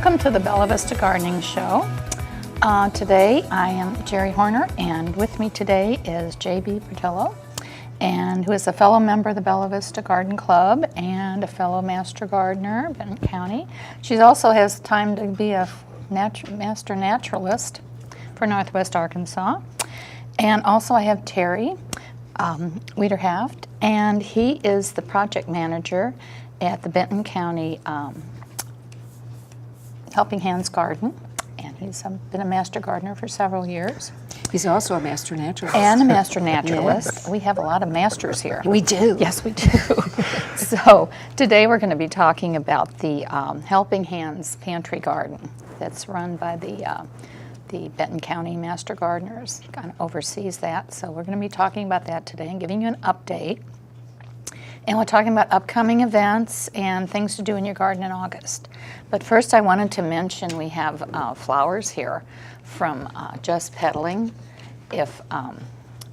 Welcome to the Bella Vista Gardening Show. Today I am Jerry Horner, and with me today is JB Portillo, and who is a fellow member of the Bella Vista Garden Club and a fellow Master Gardener, Benton County. She also has time to be a Master Naturalist for Northwest Arkansas. And also I have Terry Weiderhaft, and he is the project manager at the Benton County Helping Hands Garden, and he's been a Master Gardener for several years. He's also a Master Naturalist. And a Master Naturalist. Yes. We have a lot of masters here. We do. Yes, we do. So today we're going to be talking about the Helping Hands Pantry Garden that's run by the Benton County Master Gardeners, kind of oversees that. So we're going to be talking about that today and giving you an update. And we're talking about upcoming events and things to do in your garden in August. But first I wanted to mention we have flowers here from Just Pedaling. If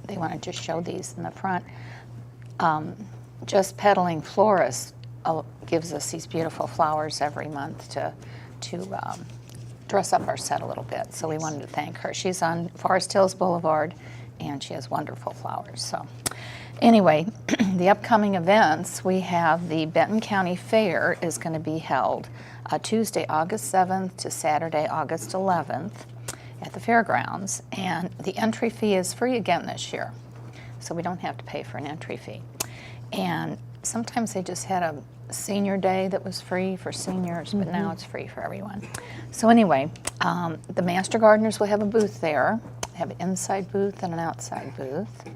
they want to just show these in the front. Just Pedaling Florist gives us these beautiful flowers every month to dress up our set a little bit. So we wanted to thank her. She's on Forest Hills Boulevard, and she has wonderful flowers. So anyway, the upcoming events, we have the Benton County Fair is going to be held Tuesday, August 7th to Saturday, August 11th at the fairgrounds. And the entry fee is free again this year, so we don't have to pay for an entry fee. And sometimes they just had a senior day that was free for seniors, but now it's free for everyone. So anyway, the Master Gardeners will have a booth there. They have an inside booth and an outside booth,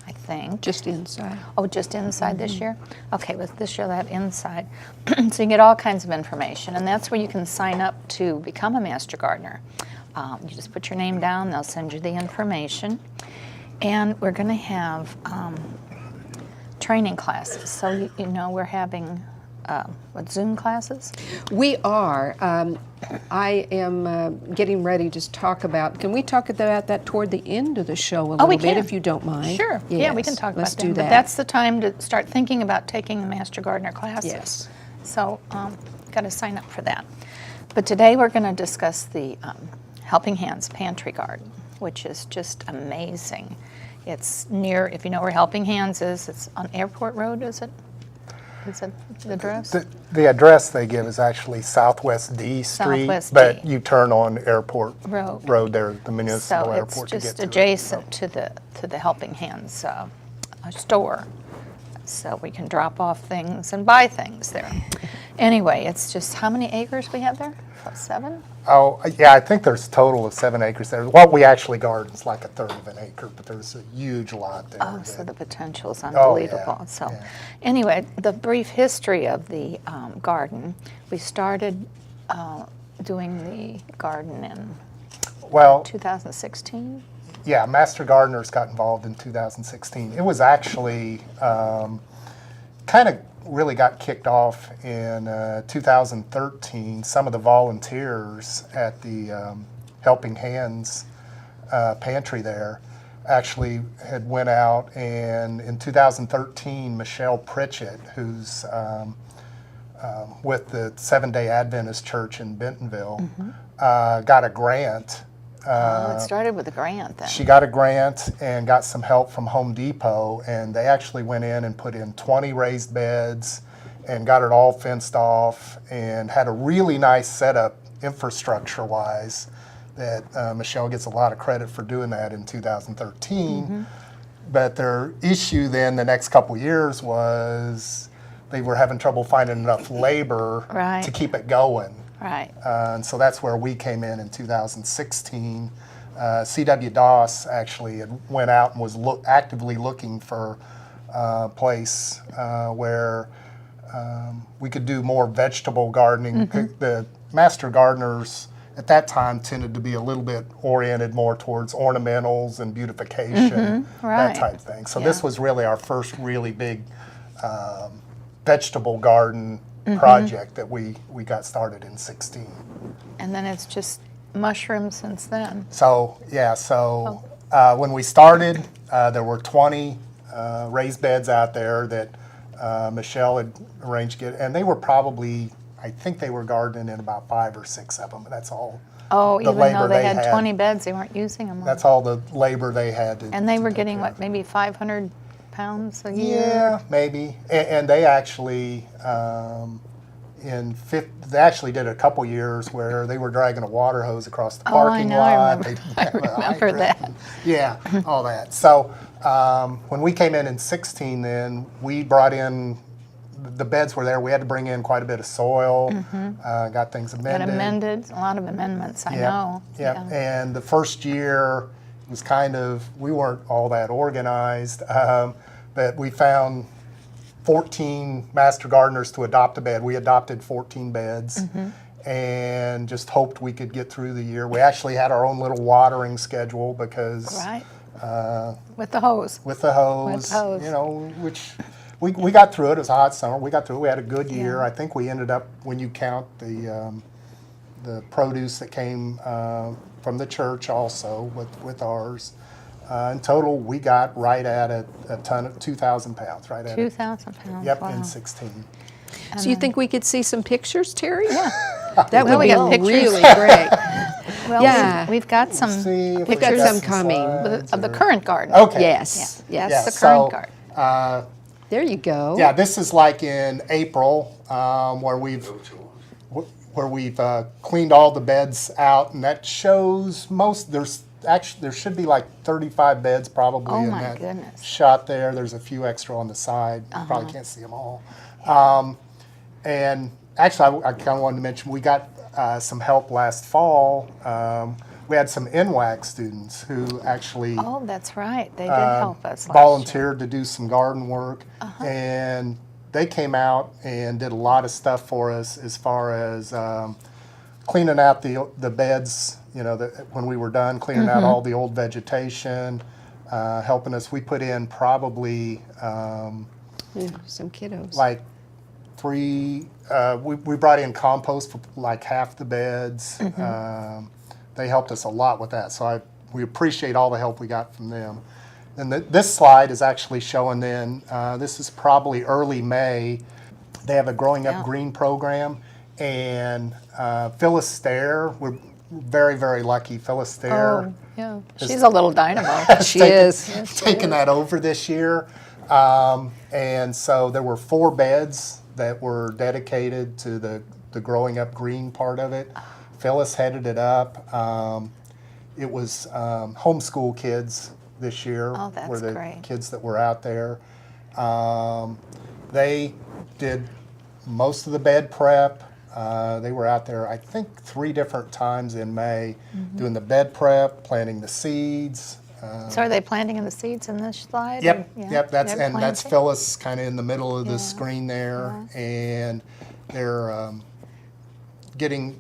I think. Just inside. Oh, just inside this year? Okay, with this year, that inside. So you get all kinds of information, and that's where you can sign up to become a Master Gardener. You just put your name down, they'll send you the information. And we're going to have training classes. So you know we're having Zoom classes? We are. I am getting ready to talk about, can we talk about that toward the end of the show a little bit, if you don't mind? Sure. Yes. Yeah, we can talk Let's about do that. that. But that's the time to start thinking about taking the Master Gardener classes. Yes. So got to sign up for that. But today we're going to discuss the Helping Hands Pantry Garden, which is just amazing. It's near, if you know where Helping Hands is, it's on Airport Road, is it? Is that the address? The address they give is actually Southwest D Street, Southwest but D. you turn on Airport Road there, the municipal So airport it's to get just to adjacent to the Helping Hands store. So we can drop off things and buy things there. Anyway, it's just, how many acres we have there? About 7? Oh, yeah, I think there's a total of 7 acres there. What we actually garden is like a third of an acre, but there's a huge lot there. Oh, so the potential is yeah, unbelievable. So yeah. anyway, the brief history of the garden, we started doing the garden in 2016? Yeah, Master Gardeners got involved in 2016. It was actually kind of really got kicked off in 2013. Some of the volunteers at the Helping Hands Pantry there actually had went out, and in 2013, Michelle Pritchett, who's with the Seventh-day Adventist Church in Bentonville, got a grant. It started with a grant then. She got a grant and got some help from Home Depot, and they actually went in and put in 20 raised beds and got it all fenced off and had a really nice setup infrastructure-wise that Michelle gets a lot of credit for doing that in 2013. But their issue then the next couple years was they were having trouble finding enough labor to keep it going. Right. And so that's where we came in 2016. C.W. Doss actually went out and was actively looking for a place where we could do more vegetable gardening. The Master Gardeners at that time tended to be a little bit oriented more towards ornamentals and beautification, that type of thing. So this was really our first really big vegetable garden project that we got started in 16. And then it's just mushroomed since then. So yeah, when we started, there were 20 raised beds out there that Michelle had arranged to get, and they were probably, I think they were gardening in about 5 or 6 of them. That's all. Oh, the even labor though they they had had. 20 beds, they weren't using them all. That's all the labor they had to. And they to were take getting, care what, of. maybe 500 pounds a year? Yeah, maybe. And they actually, they actually did a couple years where they were dragging a water hose across the parking Oh, I lot. know, They didn't I have a remember hydrant. that. Yeah, all that. So when we came in 16, then we brought in, the beds were there. We had to bring in quite a bit of soil, got things Got amended. amended, a lot of amendments, I know. Yep. Yeah. And the first year was kind of, we weren't all that organized, but we found 14 master gardeners to adopt a bed. We adopted 14 beds and just hoped we could get through the year. We actually had our own little watering schedule because Right. With the hose. with the hose, With hose. you know, which we got through it. It was a hot summer. We got through it. We had a good year. Yeah. I think we ended up, when you count the produce that came from the church also with ours, in total we got right at a ton of 2,000 pounds, right at it. 2,000 pounds. Yep, Wow. in 16. So you think we could see some pictures, Terry? Yeah. That Well, would we be got pictures. really great. Well, Yeah. we've got some See if we got pictures some coming. slides of the or- current garden. Okay. Yes. Yeah. Yes. The so, current garden. There you go. Yeah, this is like in April where we've cleaned all the beds out, and that shows there should be like 35 beds probably Oh in my that goodness. shot there. There's a few extra on the side. You probably can't see them all. And actually, I kind of wanted to mention we got some help last fall. We had some NWAC students who actually Oh, that's right. They did help us last volunteered to do some garden work, and they came out and did a lot of stuff for us as far as cleaning out the beds. You know, when we were done cleaning out all the old vegetation, helping us. We put in probably Yeah, some kiddos. like 3. We brought in compost for like half the beds. They helped us a lot with that, so we appreciate all the help we got from them. And this slide is actually showing then, this is probably early May. They have a Growing Up Yeah. Green program, and Phyllis Stair, we're very, very lucky. Phyllis Stair Oh, yeah. She's a little dynamo. She is. taken that over this year. And so there were 4 beds that were dedicated to the Growing Up Green part of it. Phyllis headed it up. It was homeschool kids this year. Oh, that's were the great. kids that were out there. They did most of the bed prep. They were out there, I think, 3 different times in May doing the bed prep, planting the seeds. So are they planting in the seeds in this slide? Yep, or- yeah, yep. That's they're that's planting? Phyllis kind of in the middle of the Yeah. screen there, and they're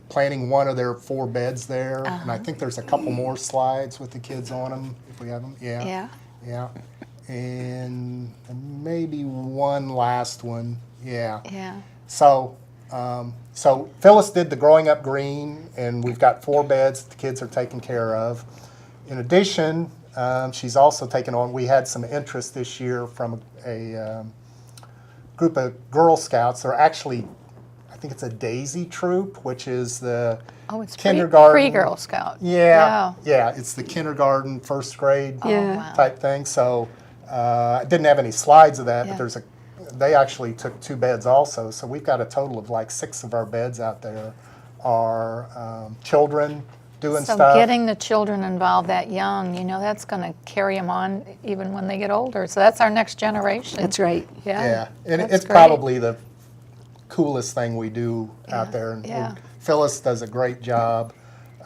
planting one of their 4 beds there, and I think there's a couple more slides with the kids on them if we have them. Yeah. Yeah, and maybe one last one. Yeah. Yeah. So, so Phyllis did the Growing Up Green, and we've got 4 beds that the kids are taken care of. In addition, she's also taken on, we had some interest this year from a group of Girl Scouts. They're actually, I think it's a Daisy Troop, which is the Oh, it's kindergarten. pre-Girl Scout. Yeah, it's the kindergarten, 1st grade Yeah. wow. type thing. So I didn't have any slides of that, Yeah. but they actually took 2 beds also. So we've got a total of like 6 of our beds out there are children doing So stuff. getting the children involved that young, that's going to carry them on even when they get older. So that's our next generation. That's right. Yeah, and that's it's great. probably the coolest thing we do out there. And yeah. Phyllis does a great job.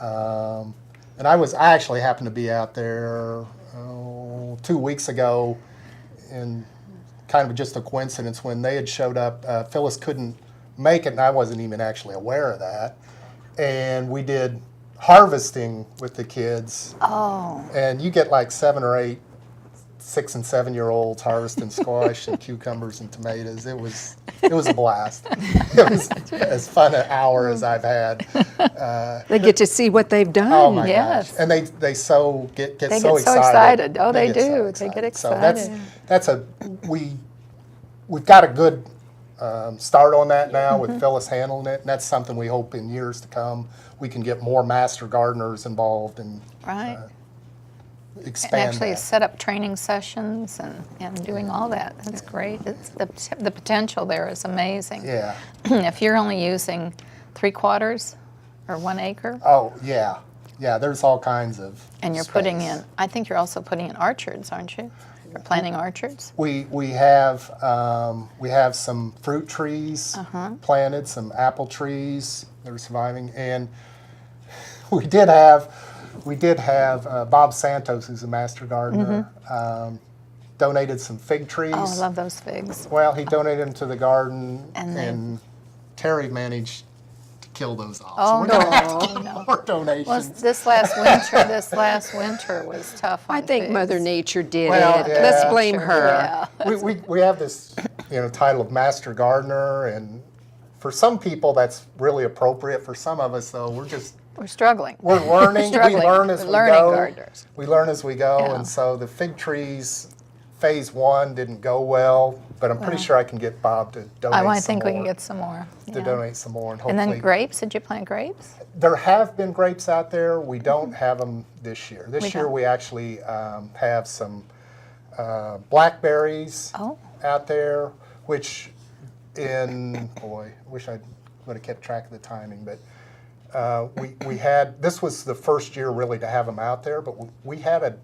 And I actually happened to be out there 2 weeks ago, and kind of just a coincidence when they had showed up. Phyllis couldn't make it, and I wasn't even actually aware of that. And we did harvesting with the kids, Oh, and you get like 7 or 8 6 and 7 year olds harvesting squash and cucumbers and tomatoes. It was a blast. It was as fun an hour as I've had. They get to see what they've done. Oh my Yes. gosh! And they get They so get excited. so excited. Oh, they get so do. They get So excited. we've got a good start on that now with Phyllis handling it, and that's something we hope in years to come we can get more master gardeners involved and Right. And expand actually that. set up training sessions and doing all that. That's great. It's the potential there is amazing. Yeah. If you're only using 3/4 or 1 acre, Oh, yeah. Yeah, there's all kinds of and you're putting space. in, I think you're also putting in orchards, aren't you? You're planting orchards? We have some fruit trees planted, some apple trees that are surviving, and we did have Bob Santos, who's a master gardener, donated some fig trees. Oh, I love those figs. Well, he donated them to the garden, And and they- Terry managed to kill those off. Oh, so we're gonna have to no, get no. more donations. Well, this last winter was tough on I think figs. Mother Nature did Well, it. yeah. Let's blame Sure, her. yeah. we have this title of master gardener, and for some people that's really appropriate. For some of us, though, We're struggling. we're learning. We Struggling. learn as We're we learning go. gardeners. We learn as we go, Yeah. and so the fig trees, phase 1 didn't go well, but I'm pretty sure I can get Bob to donate. I some think we can more, get some more. to yeah. donate some more, and And hopefully. then grapes, did you plant grapes? There have been grapes out there. We don't have them this year. This We year don't. we actually have some blackberries Oh. out there, which boy, I wish I would have kept track of the timing, but we had, this was the first year really to have them out there, but we had a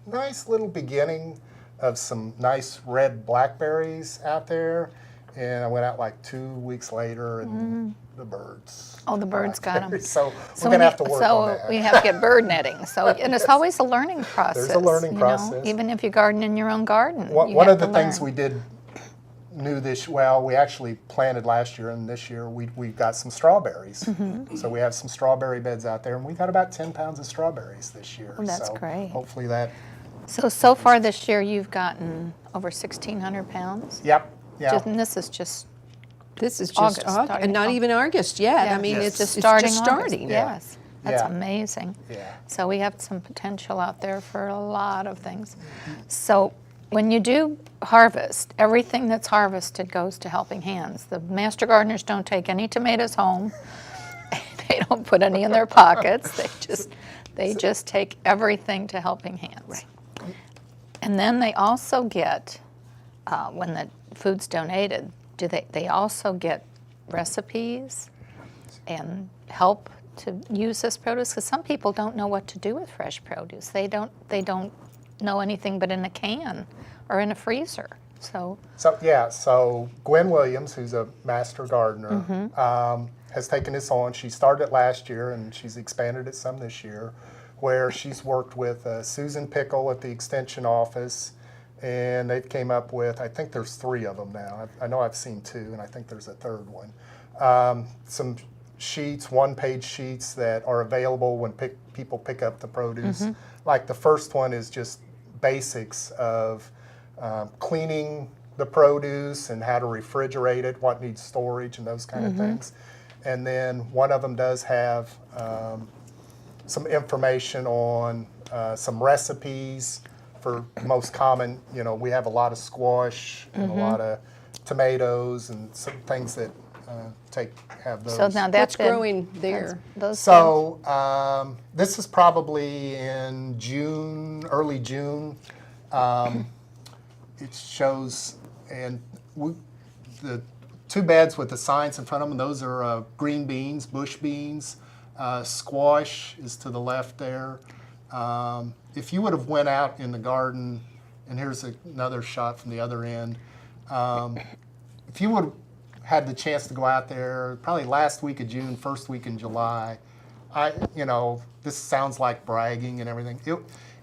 nice little beginning of some nice red blackberries out there, and I went out like 2 weeks later and the birds. Oh, the birds got them. So we're going to have to work on that. So we have to get bird netting. So, and it's always a learning process. There's a learning you know, process. even if you garden in your own garden. One you one have of the to things learn. we did new we actually planted last year, and this year we've got some strawberries. Mm-hmm. So we have some strawberry beds out there, and we got about 10 pounds of strawberries this year. Oh, that's so great. Hopefully that, So far this year, you've gotten over 1,600 pounds. yep, yeah. And this is just This is just August, August, starting and not August. even August yet. I mean, Yes. it's just just starting. starting. Yeah. Yes, that's Yeah. amazing. Yeah. So we have some potential out there for a lot of things. So when you do harvest, everything that's harvested goes to Helping Hands. The master gardeners don't take any tomatoes home. They don't put any in their pockets. They just take everything to Helping Hands. Right. And then they also get, when the food's donated, they also get recipes and help to use this produce? Because some people don't know what to do with fresh produce. They don't know anything but in a can or in a freezer. So So Gwen Williams, who's a master gardener, has taken this on. She started it last year, and she's expanded it some this year, where she's worked with Susan Pickle at the Extension office, and they've came up with, I think there's 3 of them now. I know I've seen 2, and I think there's a 3rd one. Some sheets, 1-page sheets that are available when people pick up the produce. Like the first one is just basics of cleaning the produce and how to refrigerate it, what needs storage and those kind of things. And then one of them does have some information on some recipes for most common, we have a lot of squash and a lot of tomatoes and some things that have those. so now What's that's good. growing there? Those So this is probably in June, early June. It shows, and the 2 beds with the signs in front of them, those are green beans, bush beans. Squash is to the left there. If you would have went out in the garden, and here's another shot from the other end, if you would have had the chance to go out there, probably last week of June, first week in July, this sounds like bragging and everything.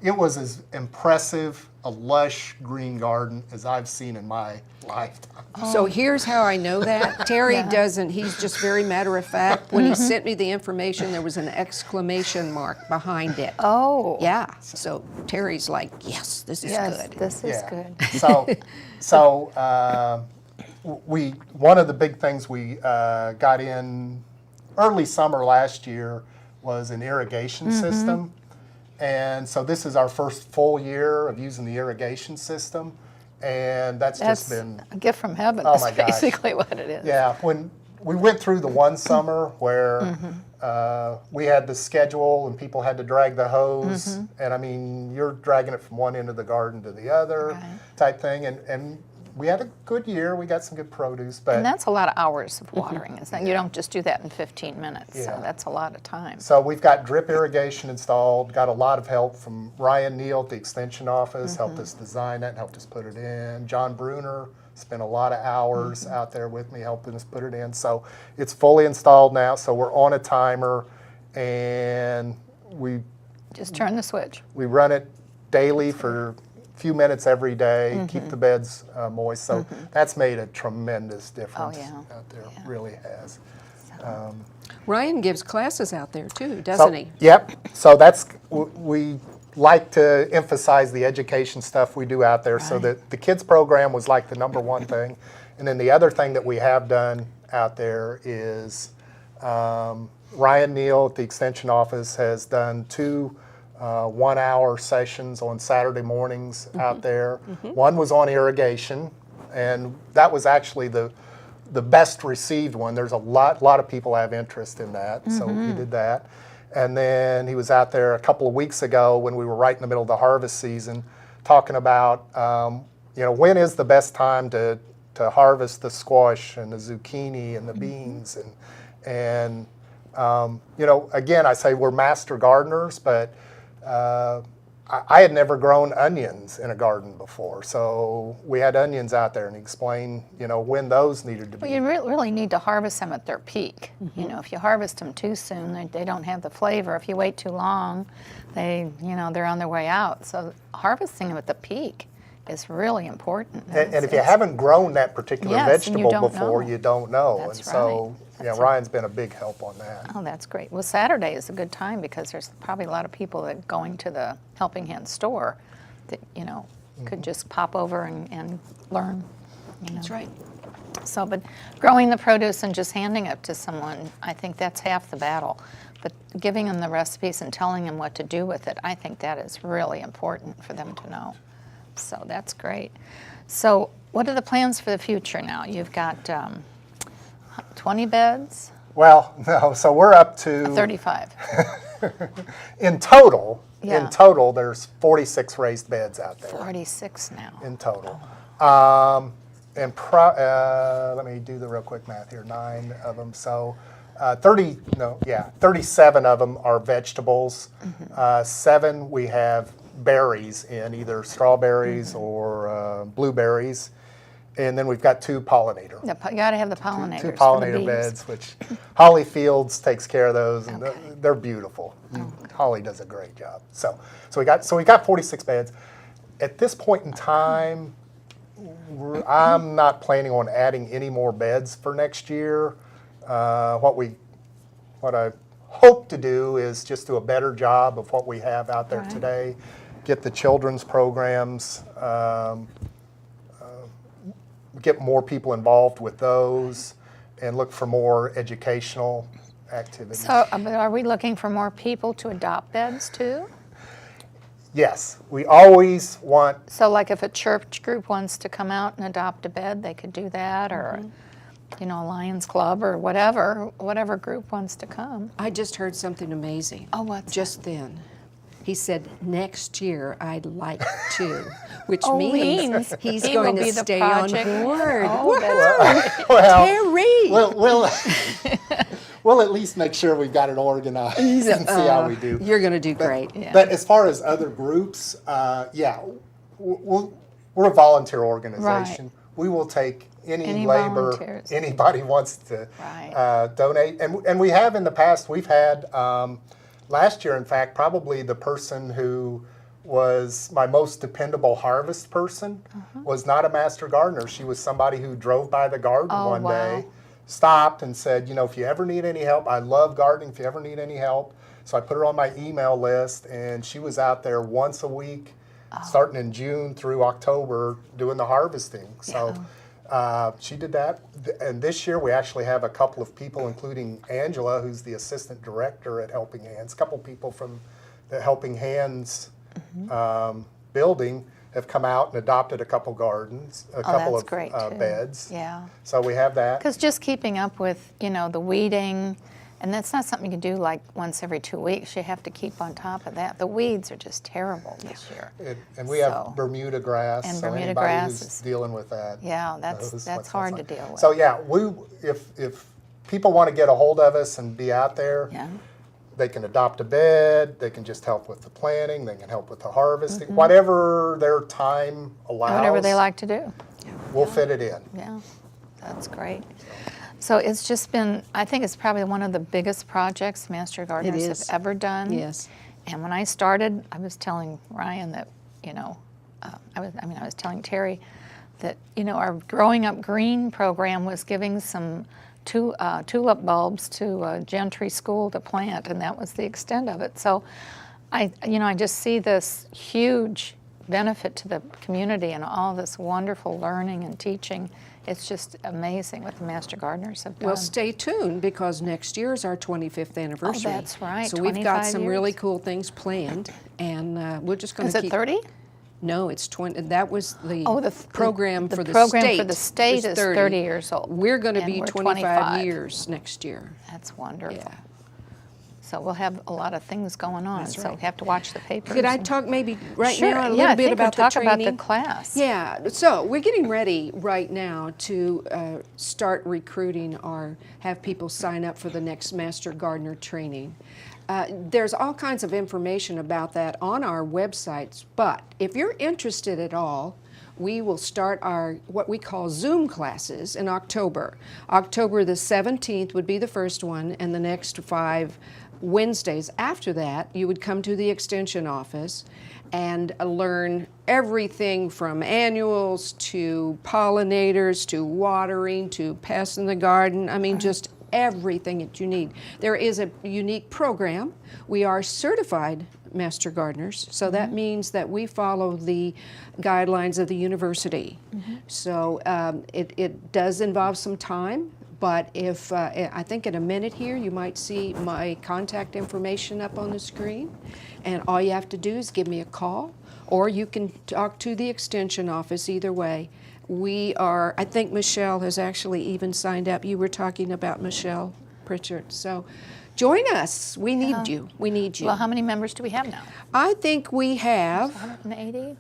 It was as impressive a lush green garden as I've seen in my lifetime. So here's how I know that. Terry doesn't, he's just very matter of fact. When he sent me the information, there was an exclamation mark behind it. Oh. Yeah, so Terry's like, yes, this is Yes, good. this is good. So one of the big things we got in early summer last year was an irrigation system. And so this is our first full year of using the irrigation system. and that's just been a gift from heaven. Oh is my gosh. basically what it is. Yeah, when we went through the one summer where we had the schedule and people had to drag the hose, and I mean, you're dragging it from one end of the garden to the other type thing, and we had a good year. We got some good produce, but And that's a lot of hours of watering. Isn't it? You don't just do that in 15 minutes, so Yeah. that's a lot of time. so we've got drip irrigation installed, got a lot of help from Ryan Neal at the Extension Office, helped us design that, helped us put it in. John Bruner spent a lot of hours out there with me helping us put it in. So it's fully installed now, so we're on a timer, and we Just turn the switch. run it daily for a few minutes every day, keep the beds moist. So that's made a tremendous difference yeah. out there, really has. Ryan gives classes out there too, doesn't he? Yep. So that's we like to emphasize the education stuff we do out there. So that the kids program was like the number 1 thing, and then the other thing that we have done out there is Ryan Neal at the Extension Office has done 2 1-hour sessions on Saturday mornings out there. One was on irrigation, and that was actually the best received one. There's a lot of people have interest in that, so he did that. And then he was out there a couple of weeks ago when we were right in the middle of the harvest season, talking about when is the best time to harvest the squash and the zucchini and the beans and again, I say we're master gardeners, but I had never grown onions in a garden before, so we had onions out there and explained, when those needed to be. Well, you really need to harvest them at their peak. If you harvest them too soon, they don't have the flavor. If you wait too long, they're on their way out. So harvesting them at the peak is really important. And if you haven't grown that particular Yes, and you vegetable don't before, know. you don't know. That's and so, right. That's Ryan's been a big help on that. Oh, that's great. Well, Saturday is a good time because there's probably a lot of people that going to the Helping Hands store that, could just pop over and learn. That's right. So, but growing the produce and just handing it to someone, I think that's half the battle. But giving them the recipes and telling them what to do with it, I think that is really important for them to know. So that's great. So what are the plans for the future now? You've got 20 beds? Well, no, so we're up to 35. in total. Yeah. In total, there's 46 raised beds out there. 46 now. In total. Let me do the real quick math here. 9 of them. So 37 of them are vegetables. 7 we have berries in, either strawberries or blueberries. And then we've got 2 pollinator. You got to have the pollinators. 2 for the pollinator bees. beds, which Holly Fields takes care of those, and Okay. they're beautiful. Holly does a great job. So we got 46 beds. At this point in time, I'm not planning on adding any more beds for next year. What I hope to do is just do a better job of what we have out there today. Get the children's programs. Get more people involved with those, and look for more educational activities. So, but are we looking for more people to adopt beds too? Yes, we always want. So, like if a church group wants to come out and adopt a bed, they could do that, or a Lions Club or whatever group wants to come. I just heard something amazing. Oh, what's just then? He said, next year I'd like to, which Oh, means he's he going will to be the stay project. on board. Oh, that's Well, Terry! we'll at least make sure we've got it organized and see how we do. You're going to do great. Yeah. But as far as other groups, we're a volunteer organization. Right. We will take any labor volunteers. anybody wants to Right. donate. And we have in the past, we've had, last year in fact, probably the person who was my most dependable harvest person was not a master gardener. She was somebody who drove by the garden Oh, one wow. day, stopped and said, if you ever need any help, I love gardening, if you ever need any help. So I put her on my email list, and she was out there once a week, starting in June through October, doing the harvesting. So she did that. And this year we actually have a couple of people, including Angela, who's the assistant director at Helping Hands, a couple people from the Helping Hands building have come out and adopted a couple gardens, a couple that's of great, too. beds. Yeah. So we have that. Because just keeping up with, the weeding, and that's not something you can do like once every 2 weeks. You have to keep on top of that. The weeds are just terrible this year. And we have So- Bermuda grass. And so Bermuda anybody grass who's is- dealing with that. Yeah, knows that's what hard to it's like. deal with. So yeah, if people want to get a hold of us and be out there, Yeah. they can adopt a bed, they can just help with the planting, they can help with the harvesting, whatever their time allows. Whatever they like to do. We'll fit it in. Yeah, that's great. So it's just been, I think it's probably one of the biggest projects Master Gardeners is. have ever done. Yes. And when I started, I was telling Ryan that, I was telling Terry that, our Growing Up Green program was giving some tulip bulbs to a gentry school to plant, and that was the extent of it. So I just see this huge benefit to the community and all this wonderful learning and teaching. It's just amazing what the Master Gardeners have done. Well, stay tuned because next year is our 25th anniversary. that's right, So we've got 25 some years. really cool things planned, and we're just going Is to it keep. 30? No, it's 20. That was the program program for the for state. the state was is 30 years old. We're going to and be we're 25 years next year. That's wonderful. Yeah. So we'll have a lot of things going on. That's So right. we have to watch the papers. Could I and- talk maybe right Sure, now a yeah, little I bit think we'll about talk the about training? the class. Yeah, so we're getting ready right now to start recruiting or have people sign up for the next Master Gardener training. There's all kinds of information about that on our websites, but if you're interested at all, we will start our what we call Zoom classes in October. October the 17th would be the first one, and the next 5 Wednesdays after that, you would come to the Extension office and learn everything from annuals to pollinators to watering to pests in the garden. I mean, just everything that you need. There is a unique program. We are certified Master Gardeners, so that means that we follow the guidelines of the university. So it does involve some time, but if I think in a minute here you might see my contact information up on the screen, and all you have to do is give me a call, or you can talk to the Extension office. Either way, we are. I think Michelle has actually even signed up. You were talking about Michelle Pritchard, so. Join us. We need you. We need you. Well, how many members do we have now? I think we have, 180?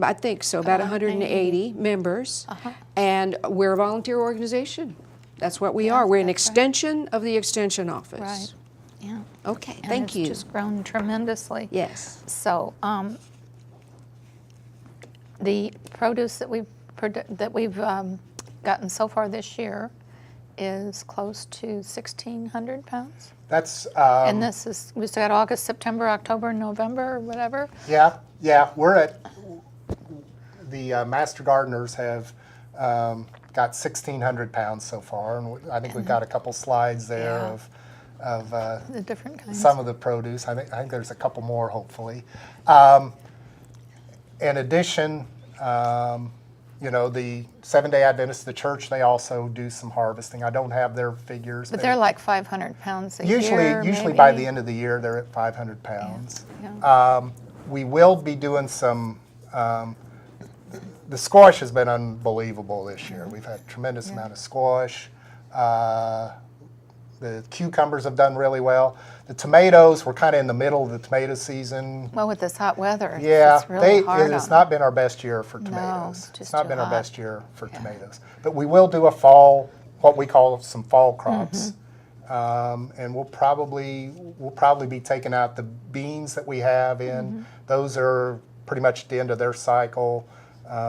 I think so, about 180 members, and we're a volunteer organization. That's what we are. We're an that's right. extension of the Extension office. Right. Yeah. Okay, And thank you. It's just grown tremendously. Yes. So the produce that we've gotten so far this year is close to 1,600 pounds. That's And this is, we've got August, September, October, November, or whatever. yeah. We're at the Master Gardeners have got 1,600 pounds so far, and I think we've got a couple slides there Yeah. of The different kinds. some of the produce. I think there's a couple more, hopefully. In addition, the Seventh-day Adventists of the church, they also do some harvesting. I don't have their figures. But they're like 500 pounds a usually year, by maybe? the end of the year, they're at 500 pounds. Yeah. We will be doing some, the squash has been unbelievable this year. We've had a tremendous amount of squash. The cucumbers have done really well. The tomatoes, we're kind of in the middle of the tomato season. Well, with this hot weather, Yeah, it's really hard it has on not been our best year for tomatoes. it's It's just not too been our hot. best year for tomatoes. But we will do a fall, what we call some fall crops. And we'll probably be taking out the beans that we have in. Those are pretty much at the end of their cycle.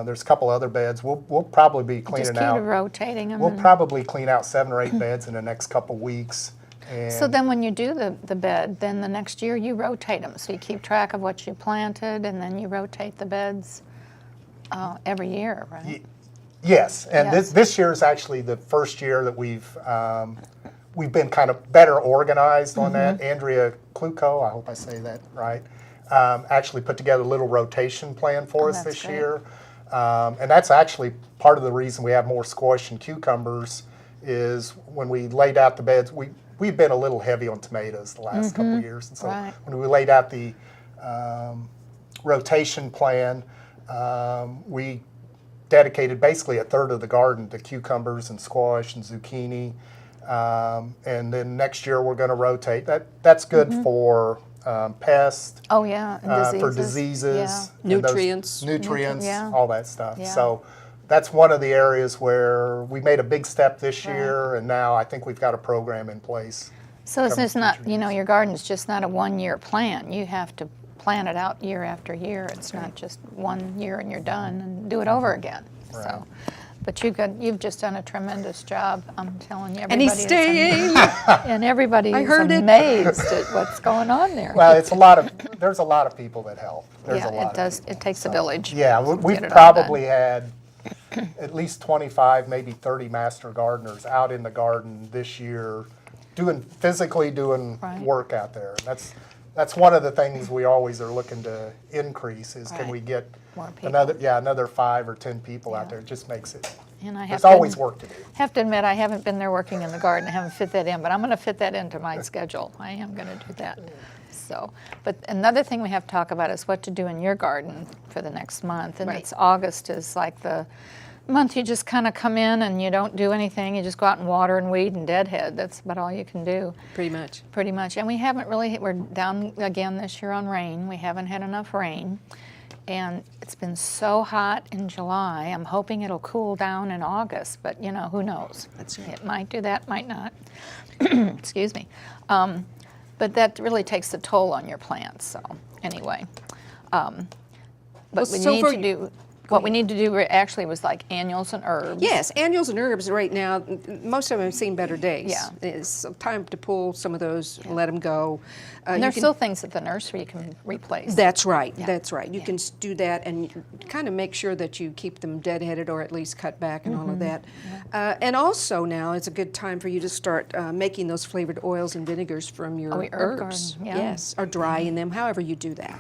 There's a couple other beds. We'll probably be Just cleaning keep out. rotating them. We'll probably clean out 7 or 8 beds in the next couple weeks. And So then when you do the bed, then the next year you rotate them. So you keep track of what you planted, and then you rotate the beds every year, right? Yes, and Yes. this year is actually the first year that we've been kind of better organized on that. Andrea Kluko, I hope I say that right, actually put together a little rotation plan for us that's this great. year. And that's actually part of the reason we have more squash and cucumbers is when we laid out the beds, we've been a little heavy on tomatoes the last couple of years. And so Right. when we laid out the rotation plan, We dedicated basically a third of the garden to cucumbers and squash and zucchini. And then next year we're going to rotate. That's good for pests, Oh, yeah, and for diseases. diseases, and those Nutrients. nutrients, Yeah. all that stuff. Yeah. So that's one of the areas where we made a big step this year, and now I think we've got a program in place. So it's Cover just not, future your garden's just not a one-year plan. You have to plan it out year after year. It's not just 1 year and you're done and do it over again. So, but you've just done a tremendous job. I'm telling you, And he's staying. and everybody I is heard it. amazed at what's going on there. Well, there's a lot of people that help. There's a lot it of does. people. It takes a village. Yeah, to we've get it all done. probably had at least 25, maybe 30 master gardeners out in the garden this year physically doing Right. work out there. That's one of the things we always are looking to increase is can Right. we get More people. another 5 or 10 people out there. It just makes it, And I have there's to always work to do. Have to admit, I haven't been there working in the garden. I haven't fit that in, but I'm going to fit that into my schedule. I am going to do that. So, but another thing we have to talk about is what to do in your garden for the next month. And Right. it's August is like the month you just kind of come in and you don't do anything. You just go out and water and weed and deadhead. That's about all you can do. Pretty much. Pretty much. And we haven't really, we're down again this year on rain. We haven't had enough rain. And it's been so hot in July. I'm hoping it'll cool down in August, but who knows? That's right. It might do that, might not. Excuse me. But that really takes a toll on your plants. So anyway, but Well, we so need for to do. What we need to do actually was like annuals and herbs. Yes, annuals and herbs right now, most of them have seen better days. Yeah. It's time to pull some of those, let them go. And You there's can- still things at the nursery you can replace. That's right, Yeah. that's right. You Yeah. can do that and kind of make sure that you keep them deadheaded or at least cut back and all of that. And also now it's a good time for you to start making those flavored oils and vinegars from your your herb herbs. garden, yeah. Yes, or drying them, however you do that.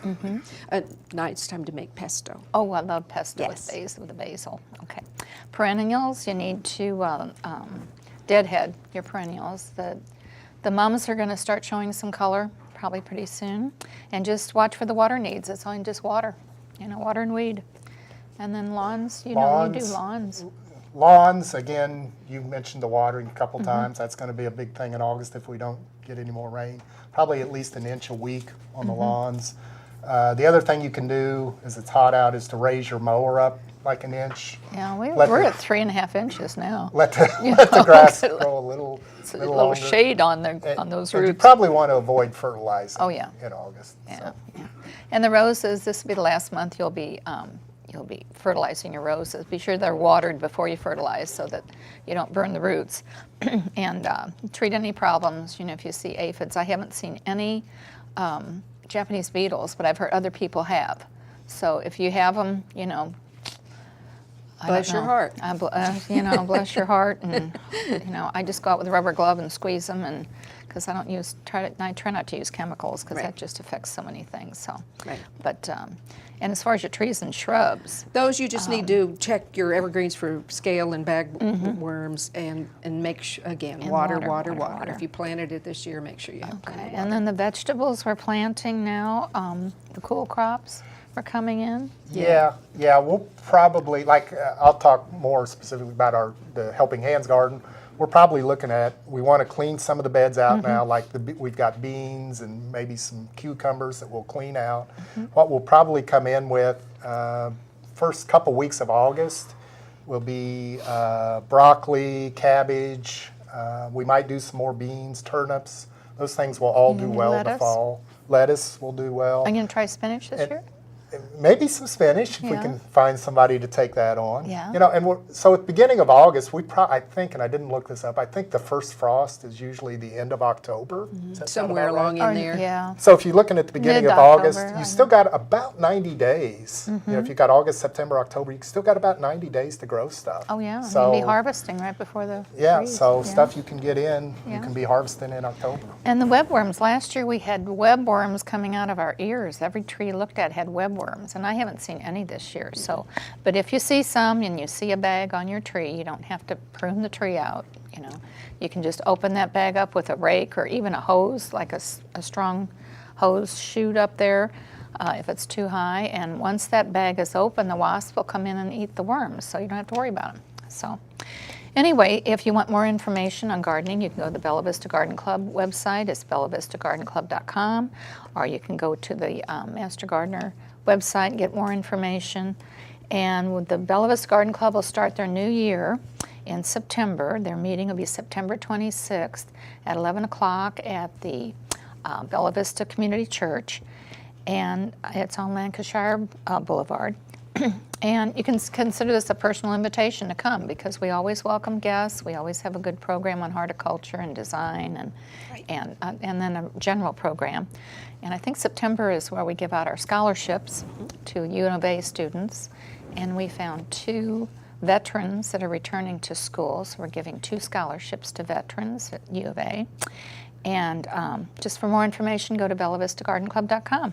Now it's time to make pesto. Oh, I love pesto Yes. with the basil. Okay. Perennials, you need to deadhead your perennials. The mums are going to start showing some color probably pretty soon. And just watch for the water needs. That's all, just water. Water and weed. And then lawns, you do lawns. Lawns, again, you mentioned the watering a couple Mm-hmm. times. That's going to be a big thing in August if we don't get any more rain. Probably at least an inch a week on the Mm-hmm. lawns. The other thing you can do as it's hot out is to raise your mower up like an inch. Yeah, Let we're the- at 3.5 inches now. Let the grass grow a little, It's a little little longer. shade on And- those and you roots. probably want to avoid fertilizing Oh, yeah. in August. Yeah, So. yeah. And the roses, this will be the last month you'll be fertilizing your roses. Be sure they're watered before you fertilize so that you don't burn the roots. And treat any problems, if you see aphids. I haven't seen any Japanese beetles, but I've heard other people have. So if you have them, Bless your heart. Bless your heart, and I just go out with a rubber glove and squeeze them, and because I try not to use chemicals because Right. that just affects so many things. So, Right. but and as far as your trees and shrubs, Those you just need to check your evergreens for scale and bag worms and make again And water. water. If you planted it this year, make sure you have plenty of water. and then the vegetables we're planting now, the cool crops are coming in. Yeah, we'll probably, I'll talk more specifically about the Helping Hands garden. We're probably looking at, we want to clean some of the beds out now, we've got beans and maybe some cucumbers that we'll clean out. What we'll probably come in with, first couple weeks of August, will be broccoli, cabbage, we might do some more beans, turnips. Those things will all do Any well in the lettuce? fall. Lettuce will do well. Are you going to try spinach this year? Maybe some spinach if we Yeah. can find somebody to take that on. Yeah. And so at the beginning of August, I think, and I didn't look this up, I think the first frost is usually the end of October. Does that sound Somewhere about right? along in there. Yeah. So if you're looking at the beginning of August, Mid-October, you I still got about 90 days. If you got August, September, October, you still got about 90 days to grow stuff. Oh yeah. So, You'll be harvesting right before the yeah, freeze. so Yeah. stuff you can get in, you Yeah. can be harvesting in October. And the webworms, last year we had webworms coming out of our ears. Every tree you looked at had webworms, and I haven't seen any this year. So, but if you see some and you see a bag on your tree, you don't have to prune the tree out. You can just open that bag up with a rake or even a hose, like a strong hose chute up there. if it's too high. And once that bag is open, the wasps will come in and eat the worms, so you don't have to worry about them. So anyway, if you want more information on gardening, you can go to the Bella Vista Garden Club website. It's bellavistagardenclub.com, or you can go to the Master Gardener website and get more information. And with the Bella Vista Garden Club will start their new year in September. Their meeting will be September 26th at 11 o'clock at the Bella Vista Community Church, and it's on Lancashire Boulevard. And you can consider this a personal invitation to come, because we always welcome guests. We always have a good program on horticulture and design, and then a general program. And I think September is where we give out our scholarships to U of A students, and we found 2 veterans that are returning to school, so we're giving 2 scholarships to veterans at U of A. And just for more information, go to bellavistagardenclub.com.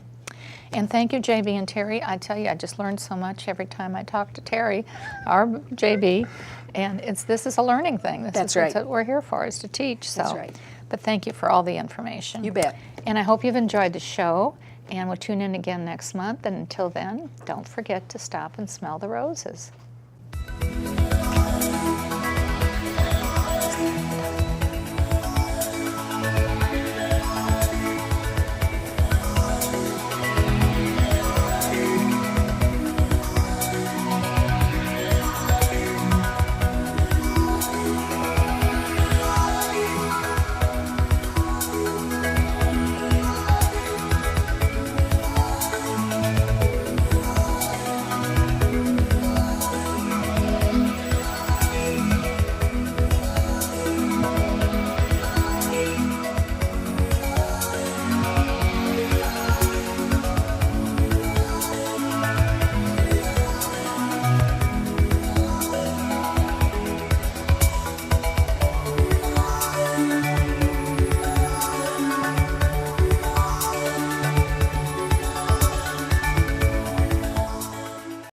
And thank you, JB and Terry. I tell you, I just learned so much every time I talk to Terry, our JB, and this is a learning thing. That's what we're here for, is to teach. So. That's right. But thank you for all the information. You bet. And I hope you've enjoyed the show, and we'll tune in again next month. And until then, don't forget to stop and smell the roses.